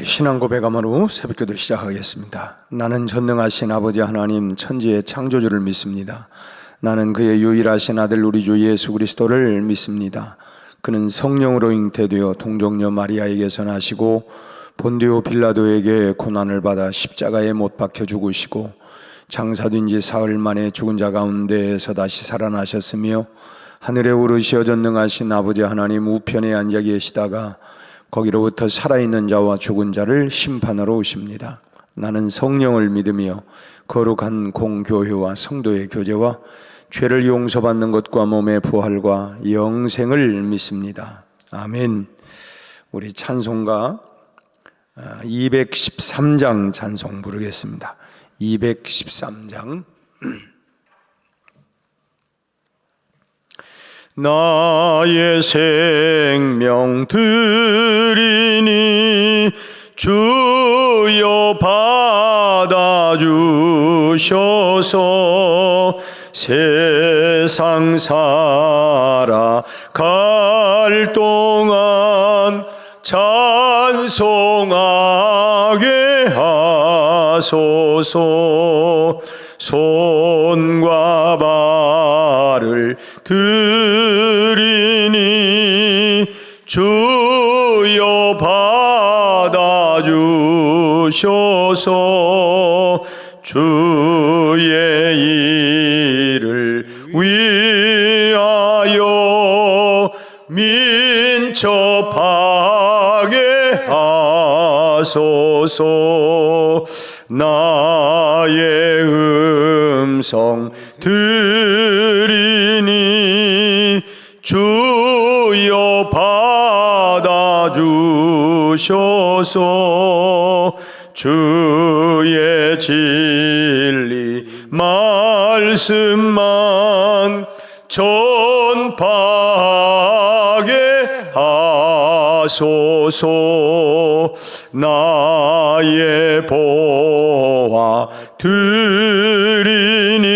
신앙 고백함으로 새벽기도 시작하겠습니다. 나는 전능하신 아버지 하나님 천지의 창조주를 믿습니다. 나는 그의 유일하신 아들 우리 주 예수 그리스도를 믿습니다. 그는 성령으로 잉태되어 동정녀 마리아에게서 나시고 본디오 빌라도에게 고난을 받아 십자가에 못 박혀 죽으시고 장사된 지 사흘 만에 죽은 자 가운데에서 다시 살아나셨으며 하늘에 오르시어 전능하신 아버지 하나님 우편에 앉아 계시다가 거기로부터 살아있는 자와 죽은 자를 심판하러 오십니다. 나는 성령을 믿으며 거룩한 공교회와 성도의 교제와 죄를 용서받는 것과 몸의 부활과 영생을 믿습니다. 아멘. 우리 찬송가 213장 찬송 부르겠습니다. 213장. 나의 생명 드리니 주여 받아주셔서 세상 살아갈 동안 찬송하게 하소서. 손과 발을 드리니 주여 받아주셔서 주의 일을 위하여 민첩하게 하소서. 나의 음성 들으니 주여 받아주셔서 주의 진리 말씀만 전파하게 하소서. 나의 보화 드리니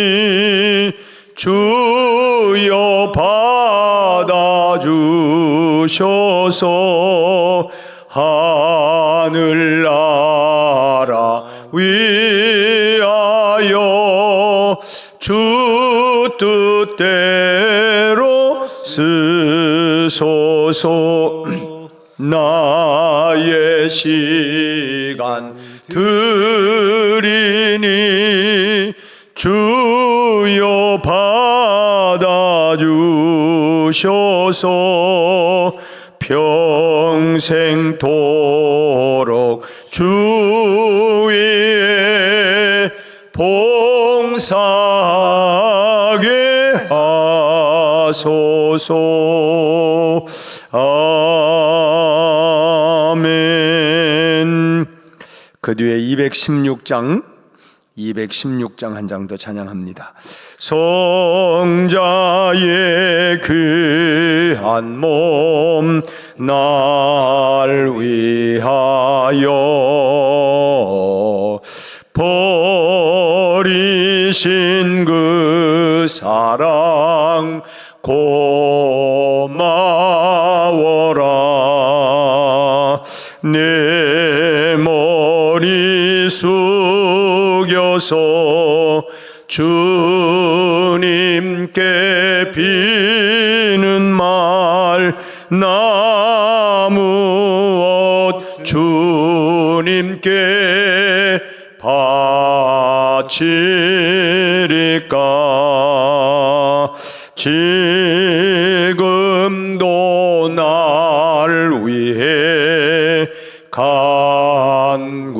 주여 받아주셔서 하늘나라 위하여 주 뜻대로 쓰소서. 나의 시간 드리니 주여 받아주셔서 평생토록 주 위에 봉사하게 하소서. 아멘. 그 뒤에 216장 한 장 더 찬양합니다. 성자의 귀한 몸 날 위하여 버리신 그 사랑 고마워라. 내 머리 숙여서 주님께 비는 말 나무엇 주님께 바치리까. 지금도 날 위해 간구하심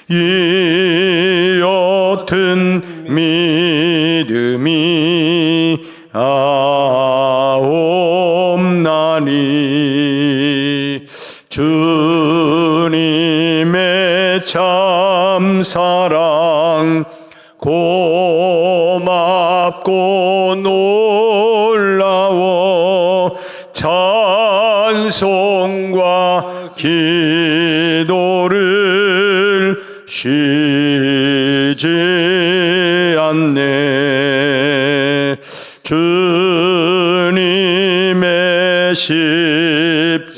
이 옅은 믿음이 아옵나니. 주님의 참 사랑 고맙고 놀라워 찬송과 기도를 쉬지 않네. 주님의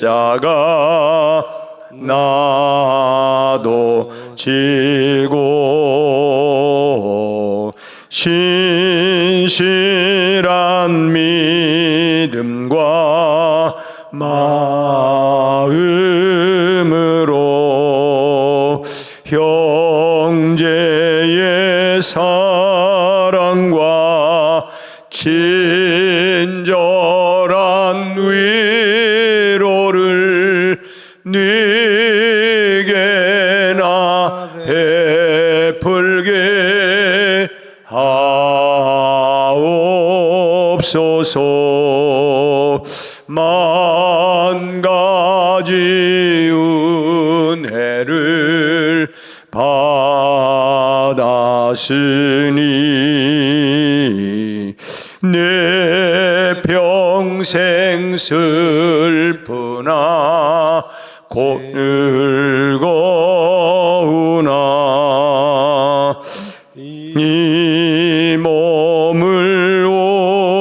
십자가 나도 지고 신실한 믿음과 마음으로 형제의 사랑과 친절한 위로를 네게나 베풀게 하옵소서. 만 가지 은혜를 받았으니 내 평생 슬프나 곧 늙어오나 이 몸을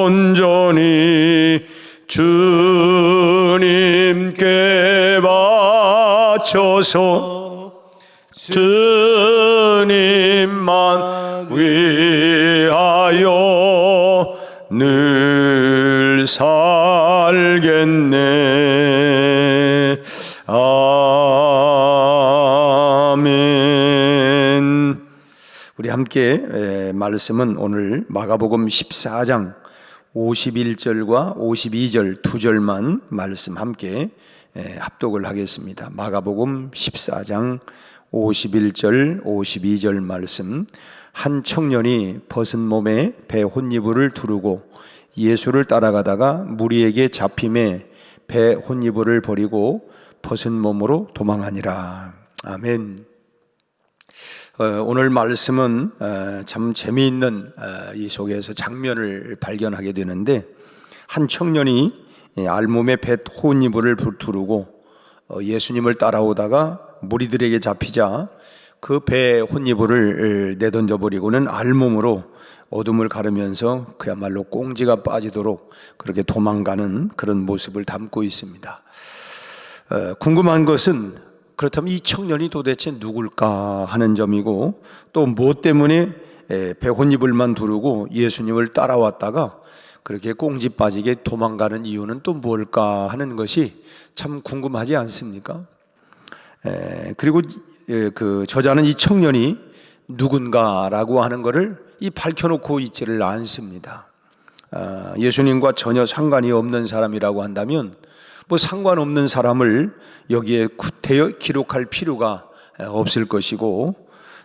온전히 주님께 바쳐서 주님만 위하여 늘 살겠네. 아멘. 우리 함께 말씀은 오늘 마가복음 14장 51절과 52절 두 절만 말씀 함께 합독을 하겠습니다. 마가복음 14장 51절 52절 말씀. 한 청년이 벗은 몸에 배 혼이불을 두르고 예수를 따라가다가 무리에게 잡힘에 배 혼이불을 버리고 벗은 몸으로 도망하니라. 아멘. 오늘 말씀은 참 재미있는 이 속에서 장면을 발견하게 되는데, 한 청년이 알몸에 배 혼이불을 두르고 예수님을 따라오다가 무리들에게 잡히자 그 배 혼이불을 내던져 버리고는 알몸으로 어둠을 가르면서 그야말로 꽁지가 빠지도록 그렇게 도망가는 그런 모습을 담고 있습니다. 궁금한 것은 그렇다면 이 청년이 도대체 누굴까 하는 점이고, 또 무엇 때문에 배 혼이불만 두르고 예수님을 따라왔다가 그렇게 꽁지 빠지게 도망가는 이유는 또 뭘까 하는 것이 참 궁금하지 않습니까? 그리고 그 저자는 이 청년이 누군가라고 하는 것을 밝혀놓고 있지를 않습니다. 예수님과 전혀 상관이 없는 사람이라고 한다면 뭐 상관없는 사람을 여기에 구태여 기록할 필요가 없을 것이고,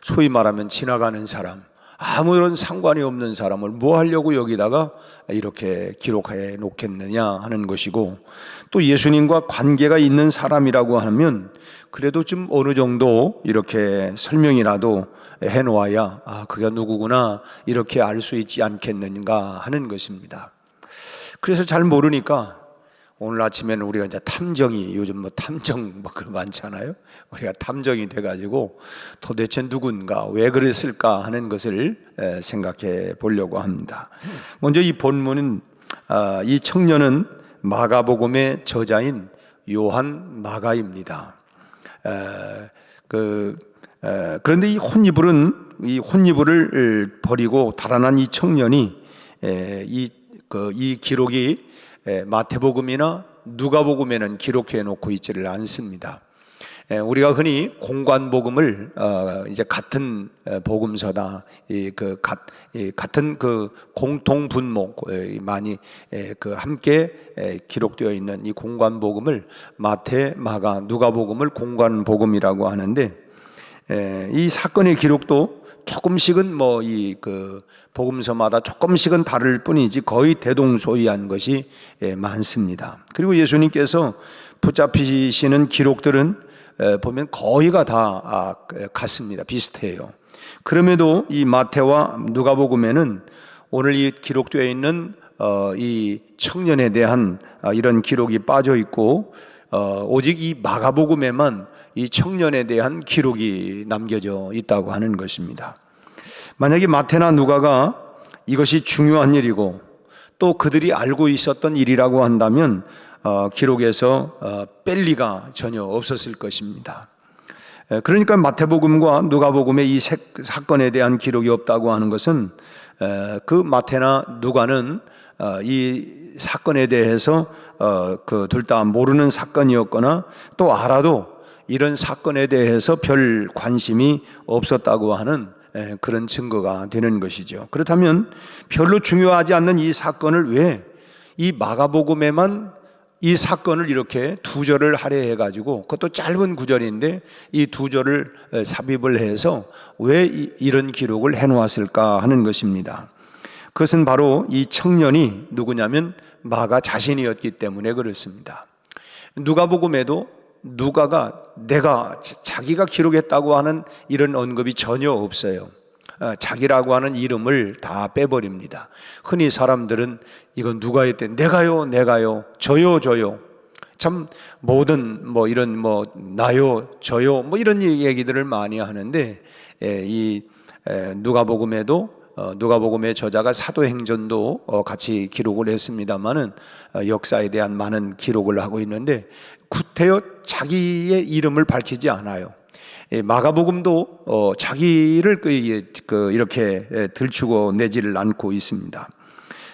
소위 말하면 지나가는 사람, 아무런 상관이 없는 사람을 뭐 하려고 여기다가 이렇게 기록해 놓겠느냐 하는 것이고, 또 예수님과 관계가 있는 사람이라고 하면 그래도 좀 어느 정도 이렇게 설명이라도 해놓아야 그가 누구구나 이렇게 알 수 있지 않겠는가 하는 것입니다. 그래서 잘 모르니까 오늘 아침에는 우리가 이제 탐정이, 요즘 뭐 탐정 뭐 그런 거 많잖아요. 우리가 탐정이 돼가지고 도대체 누군가, 왜 그랬을까 하는 것을 생각해 보려고 합니다. 먼저 이 본문은 이 청년은 마가복음의 저자인 요한 마가입니다. 그런데 이 혼이불을 버리고 달아난 이 청년이 이 기록이 마태복음이나 누가복음에는 기록해 놓고 있지를 않습니다. 우리가 흔히 공관복음을 이제 같은 복음서다, 같은 그 공통 분목 많이 함께 기록되어 있는 이 공관복음을 마태, 마가, 누가복음을 공관복음이라고 하는데, 이 사건의 기록도 조금씩은 뭐 그 복음서마다 조금씩은 다를 뿐이지 거의 대동소이한 것이 많습니다. 그리고 예수님께서 붙잡히시는 기록들은 보면 거의가 다 같습니다. 비슷해요. 그럼에도 이 마태와 누가복음에는 오늘 이 기록되어 있는 이 청년에 대한 이런 기록이 빠져 있고, 오직 이 마가복음에만 이 청년에 대한 기록이 남겨져 있다고 하는 것입니다. 만약에 마태나 누가가 이것이 중요한 일이고 또 그들이 알고 있었던 일이라고 한다면 기록에서 뺄 리가 전혀 없었을 것입니다. 그러니까 마태복음과 누가복음의 이 사건에 대한 기록이 없다고 하는 것은 그 마태나 누가는 이 사건에 대해서 그 둘 다 모르는 사건이었거나 또 알아도 이런 사건에 대해서 별 관심이 없었다고 하는 그런 증거가 되는 것이죠. 그렇다면 별로 중요하지 않는 이 사건을 왜 이 마가복음에만 이 사건을 이렇게 두 절을 할애해 가지고, 그것도 짧은 구절인데 이 두 절을 삽입을 해서 왜 이런 기록을 해 놓았을까 하는 것입니다. 그것은 바로 이 청년이 누구냐면 마가 자신이었기 때문에 그렇습니다. 누가복음에도 누가가 자기가 기록했다고 하는 이런 언급이 전혀 없어요. 자기라고 하는 이름을 다 빼버립니다. 흔히 사람들은 이건 누가 했대? 내가요, 저요. 참 모든 이런 나요, 저요 이런 얘기들을 많이 하는데, 이 누가복음에도 누가복음의 저자가 사도행전도 같이 기록을 했습니다마는 역사에 대한 많은 기록을 하고 있는데 구태여 자기의 이름을 밝히지 않아요. 마가복음도 자기를 이렇게 들추고 내지를 않고 있습니다.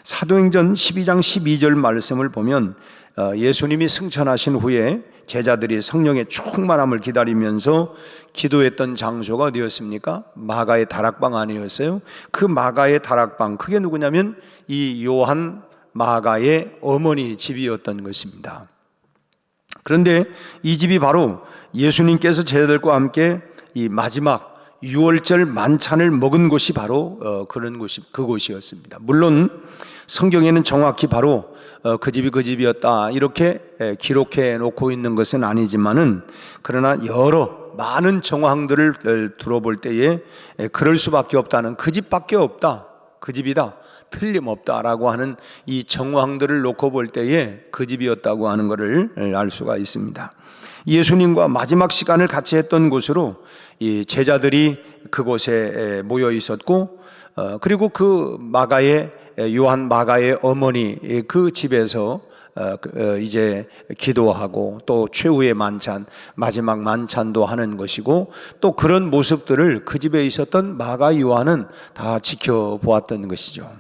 사도행전 12장 12절 말씀을 보면 예수님이 승천하신 후에 제자들이 성령의 충만함을 기다리면서 기도했던 장소가 어디였습니까? 마가의 다락방 아니었어요? 그 마가의 다락방, 그게 누구냐면 이 요한 마가의 어머니 집이었던 것입니다. 그런데 이 집이 바로 예수님께서 제자들과 함께 이 마지막 유월절 만찬을 먹은 곳이 바로 그곳이었습니다. 물론 성경에는 정확히 바로 그 집이 그 집이었다 이렇게 기록해 놓고 있는 것은 아니지만은, 그러나 많은 정황들을 들어볼 때에 그럴 수밖에 없다는, 그 집밖에 없다, 그 집이다, 틀림없다라고 하는 이 정황들을 놓고 볼 때에 그 집이었다고 하는 것을 알 수가 있습니다. 예수님과 마지막 시간을 같이 했던 곳으로 이 제자들이 그곳에 모여 있었고, 그리고 그 요한 마가의 어머니 그 집에서 이제 기도하고 또 최후의 만찬, 마지막 만찬도 하는 것이고, 또 그런 모습들을 그 집에 있었던 마가 요한은 다 지켜보았던 것이죠.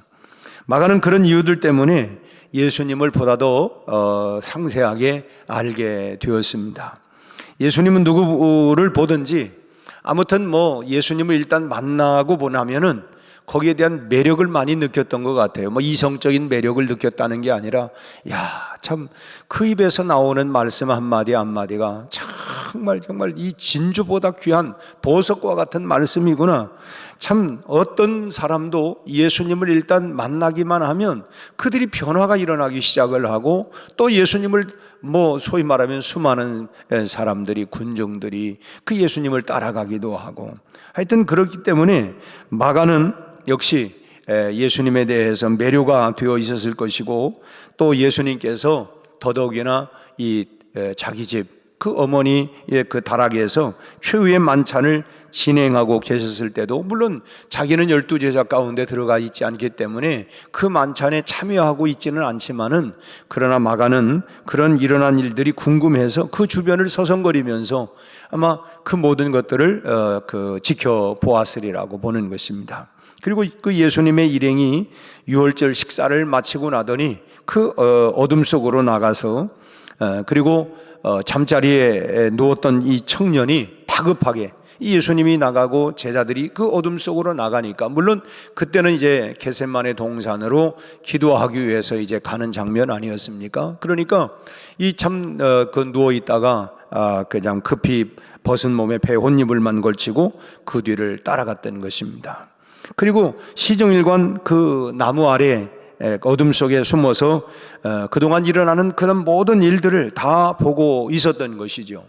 마가는 그런 이유들 때문에 예수님을 보다 더 상세하게 알게 되었습니다. 예수님은 누구를 보든지 아무튼 예수님을 일단 만나고 보나면은 거기에 대한 매력을 많이 느꼈던 것 같아요. 이성적인 매력을 느꼈다는 게 아니라, 참 그 입에서 나오는 말씀 한마디 한마디가 정말 이 진주보다 귀한 보석과 같은 말씀이구나. 참 어떤 사람도 예수님을 일단 만나기만 하면 그들이 변화가 일어나기 시작을 하고, 또 예수님을 소위 말하면 수많은 사람들이, 군중들이 그 예수님을 따라가기도 하고, 하여튼 그렇기 때문에 마가는 역시 예수님에 대해서 매료가 되어 있었을 것이고, 또 예수님께서 더더욱이나 이 자기 집 그 어머니의 그 다락에서 최후의 만찬을 진행하고 계셨을 때도, 물론 자기는 12제자 가운데 들어가 있지 않기 때문에 그 만찬에 참여하고 있지는 않지만은, 그러나 마가는 그런 일어난 일들이 궁금해서 그 주변을 서성거리면서 아마 그 모든 것들을 지켜보았으리라고 보는 것입니다. 그리고 그 예수님의 일행이 유월절 식사를 마치고 나더니 그 어둠 속으로 나가서 그리고 잠자리에 누웠던 이 청년이 다급하게, 이 예수님이 나가고 제자들이 그 어둠 속으로 나가니까, 물론 그때는 이제 겟세마네 동산으로 기도하기 위해서 이제 가는 장면 아니었습니까? 그러니까 이 누워 있다가 그냥 급히 벗은 몸에 배 혼입을만 걸치고 그 뒤를 따라갔던 것입니다. 그리고 시정일관 그 나무 아래 어둠 속에 숨어서 그동안 일어나는 그런 모든 일들을 다 보고 있었던 것이죠.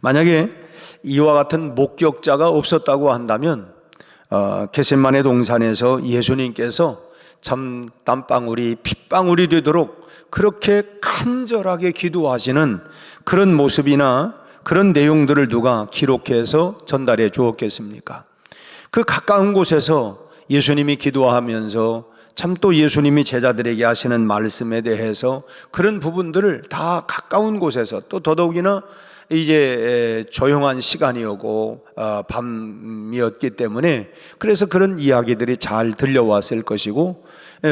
만약에 이와 같은 목격자가 없었다고 한다면 겟세마네 동산에서 예수님께서 참 땀방울이 핏방울이 되도록 그렇게 간절하게 기도하시는 그런 모습이나 그런 내용들을 누가 기록해서 전달해 주었겠습니까? 그 가까운 곳에서 예수님이 기도하면서 참 또 예수님이 제자들에게 하시는 말씀에 대해서 그런 부분들을 다 가까운 곳에서 또 더더욱이나 이제 조용한 시간이었고 밤이었기 때문에 그래서 그런 이야기들이 잘 들려왔을 것이고,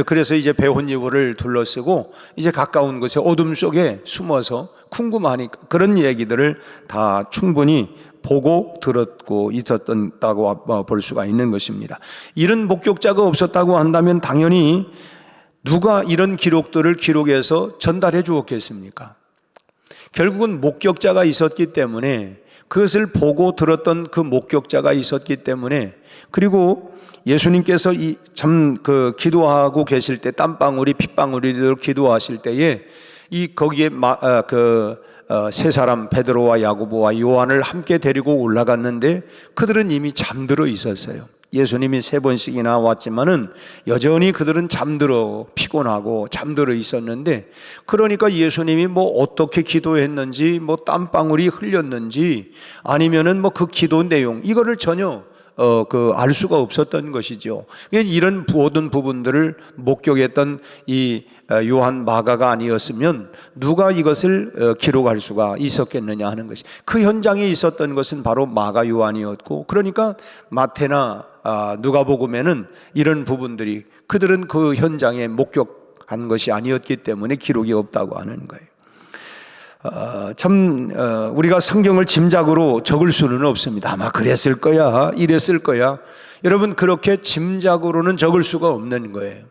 그래서 이제 배혼이불을 둘러쓰고 이제 가까운 곳에 어둠 속에 숨어서 궁금하니까 그런 얘기들을 다 충분히 보고 들었고 있었다고 볼 수가 있는 것입니다. 이런 목격자가 없었다고 한다면 당연히 누가 이런 기록들을 기록해서 전달해 주었겠습니까? 결국은 목격자가 있었기 때문에, 그것을 보고 들었던 그 목격자가 있었기 때문에, 그리고 예수님께서 기도하고 계실 때 땀방울이 핏방울이 기도하실 때에 거기에 세 사람 베드로와 야고보와 요한을 함께 데리고 올라갔는데 그들은 이미 잠들어 있었어요. 예수님이 3번씩이나 왔지만은 여전히 그들은 잠들어 피곤하고 잠들어 있었는데, 그러니까 예수님이 어떻게 기도했는지, 땀방울이 흘렸는지, 아니면은 그 기도 내용, 이거를 전혀 알 수가 없었던 것이죠. 이런 모든 부분들을 목격했던 이 요한 마가가 아니었으면 누가 이것을 기록할 수가 있었겠느냐 하는 것이, 그 현장에 있었던 것은 바로 마가 요한이었고, 그러니까 마태나 누가복음에는 이런 부분들이, 그들은 그 현장에 목격한 것이 아니었기 때문에 기록이 없다고 하는 거예요. 우리가 성경을 짐작으로 적을 수는 없습니다. 아마 그랬을 거야, 이랬을 거야. 여러분, 그렇게 짐작으로는 적을 수가 없는 거예요.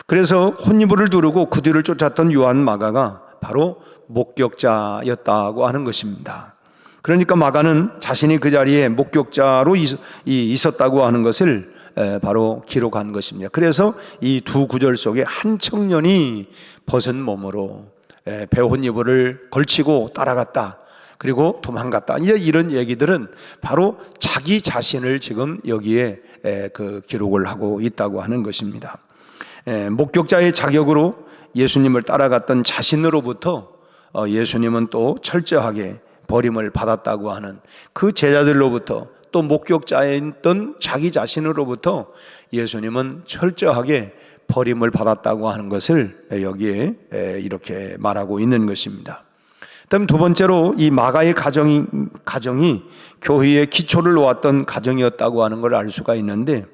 그래서 혼이불을 두르고 그 뒤를 쫓았던 요한 마가가 바로 목격자였다고 하는 것입니다. 그러니까 마가는 자신이 그 자리에 목격자로 있었다고 하는 것을 바로 기록한 것입니다. 그래서 이 두 구절 속에 한 청년이 벗은 몸으로 배혼이불을 걸치고 따라갔다, 그리고 도망갔다, 이런 얘기들은 바로 자기 자신을 지금 여기에 기록을 하고 있다고 하는 것입니다. 목격자의 자격으로 예수님을 따라갔던 자신으로부터 예수님은 또 철저하게 버림을 받았다고 하는 그 제자들로부터, 또 목격자였던 자기 자신으로부터 예수님은 철저하게 버림을 받았다고 하는 것을 여기에 이렇게 말하고 있는 것입니다. 다음 두 번째로 이 마가의 가정이 교회의 기초를 놓았던 가정이었다고 하는 걸 알 수가 있는데,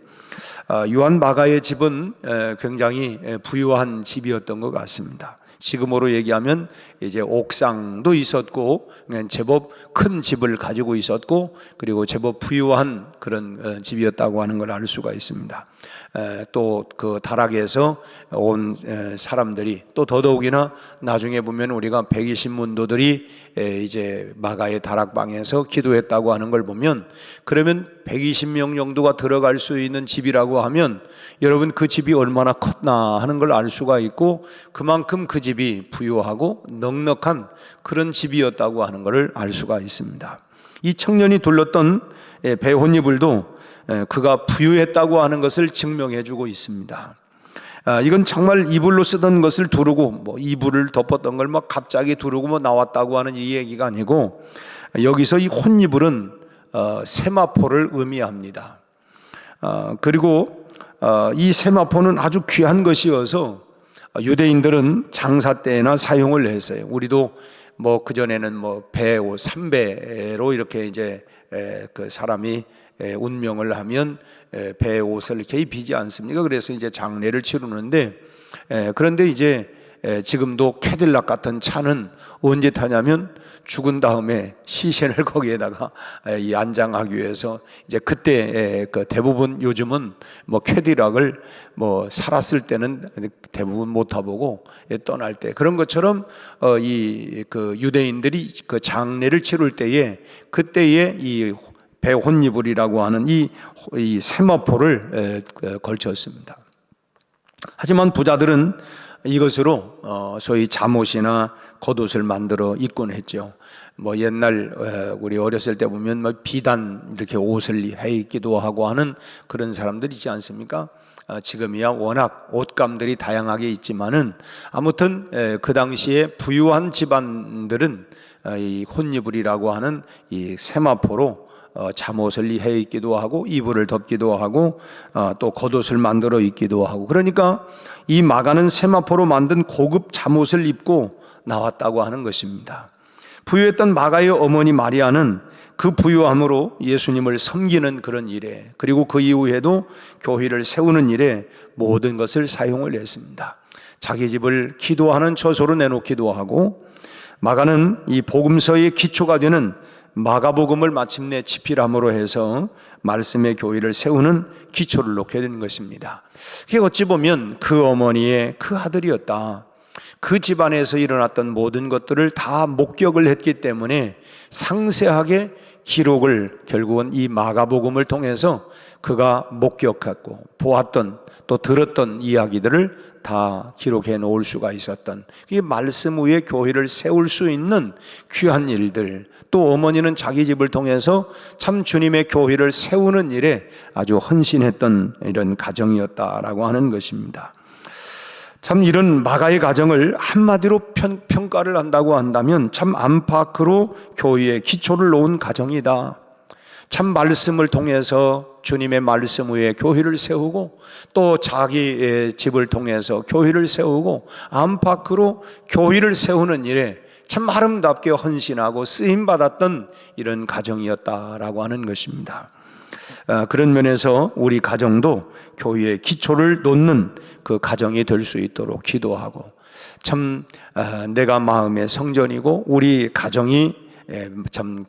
요한 마가의 집은 굉장히 부유한 집이었던 것 같습니다. 지금으로 얘기하면 이제 옥상도 있었고 제법 큰 집을 가지고 있었고, 그리고 제법 부유한 그런 집이었다고 하는 걸 알 수가 있습니다. 또 그 다락에서 온 사람들이, 또 더더욱이나 나중에 보면 우리가 120문도들이 이제 마가의 다락방에서 기도했다고 하는 걸 보면, 그러면 120명 정도가 들어갈 수 있는 집이라고 하면 여러분, 그 집이 얼마나 컸나 하는 걸 알 수가 있고, 그만큼 그 집이 부유하고 넉넉한 그런 집이었다고 하는 것을 알 수가 있습니다. 이 청년이 둘렀던 배혼이불도 그가 부유했다고 하는 것을 증명해 주고 있습니다. 이건 정말 이불로 쓰던 것을 두르고 이불을 덮었던 걸 갑자기 두르고 나왔다고 하는 이 얘기가 아니고, 여기서 이 혼이불은 세마포를 의미합니다. 그리고 이 세마포는 아주 귀한 것이어서 유대인들은 장사 때나 사용을 했어요. 우리도 그전에는 배옷 3배로 이렇게 이제 그 사람이 운명을 하면 배의 옷을 이렇게 입히지 않습니까? 그래서 이제 장례를 치르는데, 그런데 이제 지금도 캐딜락 같은 차는 언제 타냐면 죽은 다음에 시신을 거기에다가 안장하기 위해서, 이제 그때 대부분 요즘은 캐딜락을 살았을 때는 대부분 못 타보고 떠날 때, 그런 것처럼 그 유대인들이 그 장례를 치를 때에 그때에 이 배혼이불이라고 하는 이 세마포를 걸쳤습니다. 하지만 부자들은 이것으로 소위 잠옷이나 겉옷을 만들어 입곤 했죠. 옛날 우리 어렸을 때 보면 비단 이렇게 옷을 해 입기도 하고 하는 그런 사람들 있지 않습니까? 지금이야 워낙 옷감들이 다양하게 있지만은, 아무튼 그 당시에 부유한 집안들은 이 혼이불이라고 하는 이 세마포로 잠옷을 해 입기도 하고 이불을 덮기도 하고 또 겉옷을 만들어 입기도 하고, 그러니까 이 마가는 세마포로 만든 고급 잠옷을 입고 나왔다고 하는 것입니다. 부유했던 마가의 어머니 마리아는 그 부유함으로 예수님을 섬기는 그런 일에, 그리고 그 이후에도 교회를 세우는 일에 모든 것을 사용을 했습니다. 자기 집을 기도하는 처소로 내놓기도 하고, 마가는 이 복음서의 기초가 되는 마가복음을 마침내 집필함으로 해서 말씀의 교회를 세우는 기초를 놓게 된 것입니다. 그게 어찌 보면 그 어머니의 그 아들이었다. 그 집안에서 일어났던 모든 것들을 다 목격을 했기 때문에 상세하게 기록을 결국은 이 마가복음을 통해서 그가 목격했고 보았던 또 들었던 이야기들을 다 기록해 놓을 수가 있었던, 이 말씀 위에 교회를 세울 수 있는 귀한 일들, 또 어머니는 자기 집을 통해서 참 주님의 교회를 세우는 일에 아주 헌신했던 이런 가정이었다라고 하는 것입니다. 참 이런 마가의 가정을 한마디로 평가를 한다고 한다면 참 안팎으로 교회의 기초를 놓은 가정이다. 참 말씀을 통해서 주님의 말씀 위에 교회를 세우고 또 자기의 집을 통해서 교회를 세우고 안팎으로 교회를 세우는 일에 참 아름답게 헌신하고 쓰임받았던 이런 가정이었다라고 하는 것입니다. 그런 면에서 우리 가정도 교회의 기초를 놓는 그 가정이 될 수 있도록 기도하고, 참 내가 마음의 성전이고 우리 가정이 참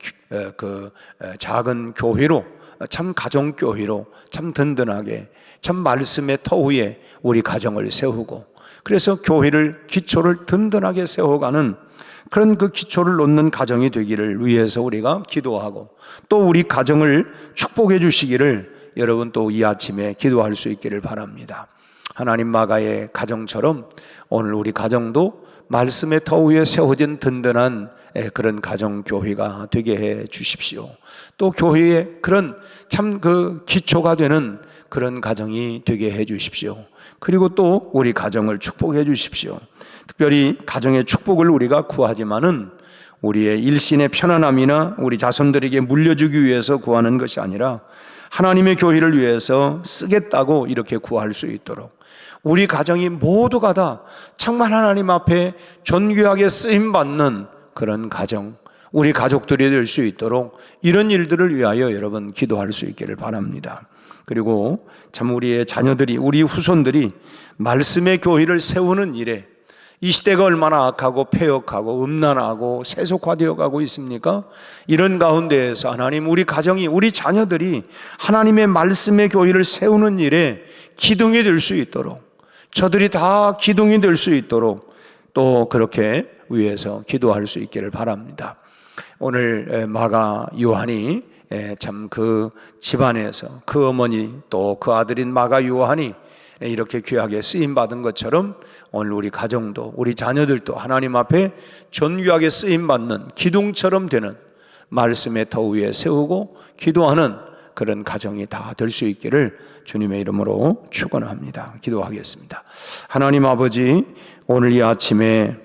그 작은 교회로, 참 가정교회로 참 든든하게 참 말씀의 터 위에 우리 가정을 세우고, 그래서 교회를 기초를 든든하게 세워가는 그런 그 기초를 놓는 가정이 되기를 위해서 우리가 기도하고, 또 우리 가정을 축복해 주시기를 여러분 또 이 아침에 기도할 수 있기를 바랍니다. 하나님 마가의 가정처럼 오늘 우리 가정도 말씀의 터 위에 세워진 든든한 그런 가정교회가 되게 해 주십시오. 또 교회의 그런 참 그 기초가 되는 그런 가정이 되게 해 주십시오. 그리고 또 우리 가정을 축복해 주십시오. 특별히 가정의 축복을 우리가 구하지만은 우리의 일신의 편안함이나 우리 자손들에게 물려주기 위해서 구하는 것이 아니라 하나님의 교회를 위해서 쓰겠다고 이렇게 구할 수 있도록, 우리 가정이 모두가 다 정말 하나님 앞에 존귀하게 쓰임받는 그런 가정, 우리 가족들이 될 수 있도록 이런 일들을 위하여 여러분 기도할 수 있기를 바랍니다. 그리고 참 우리의 자녀들이, 우리 후손들이 말씀의 교회를 세우는 일에, 이 시대가 얼마나 악하고 폐역하고 음란하고 세속화되어 가고 있습니까? 이런 가운데에서 하나님, 우리 가정이, 우리 자녀들이 하나님의 말씀의 교회를 세우는 일에 기둥이 될 수 있도록, 저들이 다 기둥이 될 수 있도록 또 그렇게 위해서 기도할 수 있기를 바랍니다. 오늘 마가 요한이 참 그 집안에서 그 어머니 또 그 아들인 마가 요한이 이렇게 귀하게 쓰임받은 것처럼 오늘 우리 가정도, 우리 자녀들도 하나님 앞에 존귀하게 쓰임받는 기둥처럼 되는 말씀의 터 위에 세우고 기도하는 그런 가정이 다 될 수 있기를 주님의 이름으로 축원합니다. 기도하겠습니다. 하나님 아버지, 오늘 이 아침에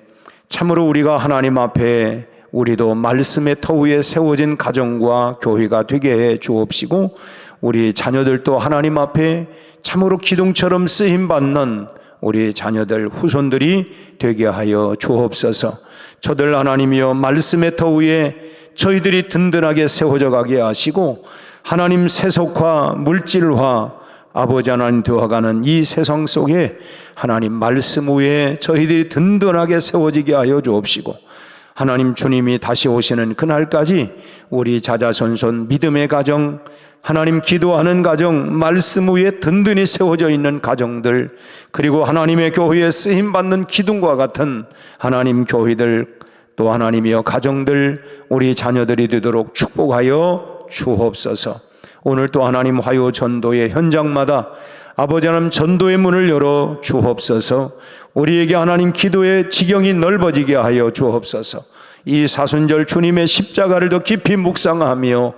참으로 우리가 하나님 앞에 우리도 말씀의 터 위에 세워진 가정과 교회가 되게 해 주옵시고, 우리 자녀들도 하나님 앞에 참으로 기둥처럼 쓰임받는 우리 자녀들, 후손들이 되게 하여 주옵소서. 저들 하나님이여 말씀의 터 위에 저희들이 든든하게 세워져 가게 하시고, 하나님 세속화, 물질화, 아버지 하나님 되어가는 이 세상 속에 하나님 말씀 위에 저희들이 든든하게 세워지게 하여 주옵시고, 하나님 주님이 다시 오시는 그날까지 우리 자자손손 믿음의 가정, 하나님 기도하는 가정, 말씀 위에 든든히 세워져 있는 가정들, 그리고 하나님의 교회에 쓰임받는 기둥과 같은 하나님 교회들, 또 하나님이여 가정들, 우리 자녀들이 되도록 축복하여 주옵소서. 오늘 또 하나님 화요 전도의 현장마다 아버지 하나님 전도의 문을 열어 주옵소서. 우리에게 하나님 기도의 지경이 넓어지게 하여 주옵소서. 이 사순절 주님의 십자가를 더 깊이 묵상하며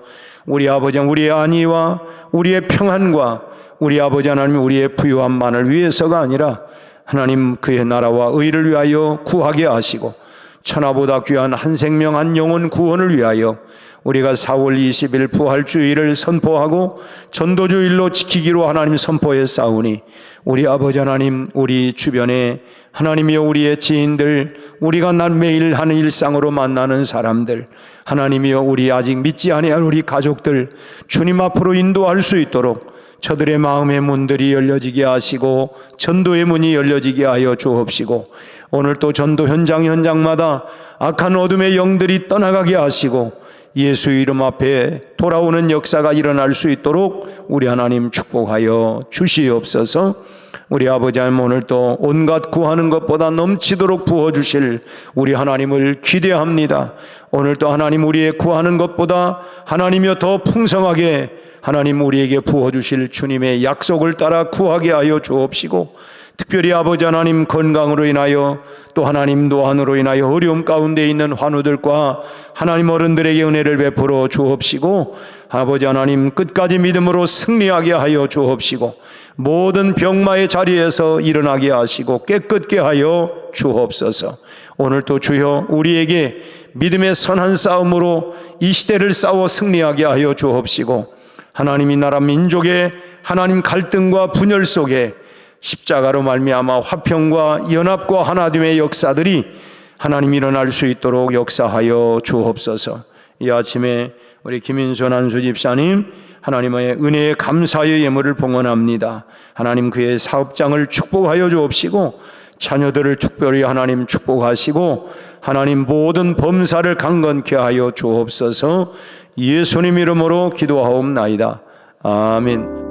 우리 아버지 우리의 안위와 우리의 평안과 우리 아버지 하나님 우리의 부유함만을 위해서가 아니라 하나님 그의 나라와 의를 위하여 구하게 하시고, 천하보다 귀한 한 생명 한 영혼 구원을 위하여 우리가 4월 20일 부활주의를 선포하고 전도주일로 지키기로 하나님 선포했사오니 우리 아버지 하나님, 우리 주변에 하나님이여 우리의 지인들, 우리가 매일 하는 일상으로 만나는 사람들, 하나님이여 우리 아직 믿지 아니할 우리 가족들 주님 앞으로 인도할 수 있도록 저들의 마음의 문들이 열려지게 하시고 전도의 문이 열려지게 하여 주옵시고, 오늘 또 전도 현장마다 악한 어둠의 영들이 떠나가게 하시고 예수 이름 앞에 돌아오는 역사가 일어날 수 있도록 우리 하나님 축복하여 주시옵소서. 우리 아버지 하나님, 오늘 또 온갖 구하는 것보다 넘치도록 부어주실 우리 하나님을 기대합니다. 오늘 또 하나님 우리의 구하는 것보다 하나님이여 더 풍성하게 하나님 우리에게 부어주실 주님의 약속을 따라 구하게 하여 주옵시고, 특별히 아버지 하나님 건강으로 인하여 또 하나님 노안으로 인하여 어려움 가운데 있는 환우들과 하나님 어른들에게 은혜를 베풀어 주옵시고, 아버지 하나님 끝까지 믿음으로 승리하게 하여 주옵시고, 모든 병마의 자리에서 일어나게 하시고 깨끗게 하여 주옵소서. 오늘 또 주여 우리에게 믿음의 선한 싸움으로 이 시대를 싸워 승리하게 하여 주옵시고, 하나님이 나라 민족의 하나님 갈등과 분열 속에 십자가로 말미암아 화평과 연합과 하나됨의 역사들이 하나님 일어날 수 있도록 역사하여 주옵소서. 이 아침에 우리 김인선 안수 집사님 하나님의 은혜에 감사의 예물을 봉헌합니다. 하나님 그의 사업장을 축복하여 주옵시고, 자녀들을 특별히 하나님 축복하시고, 하나님 모든 범사를 강건케 하여 주옵소서. 예수님 이름으로 기도하옵나이다. 아멘.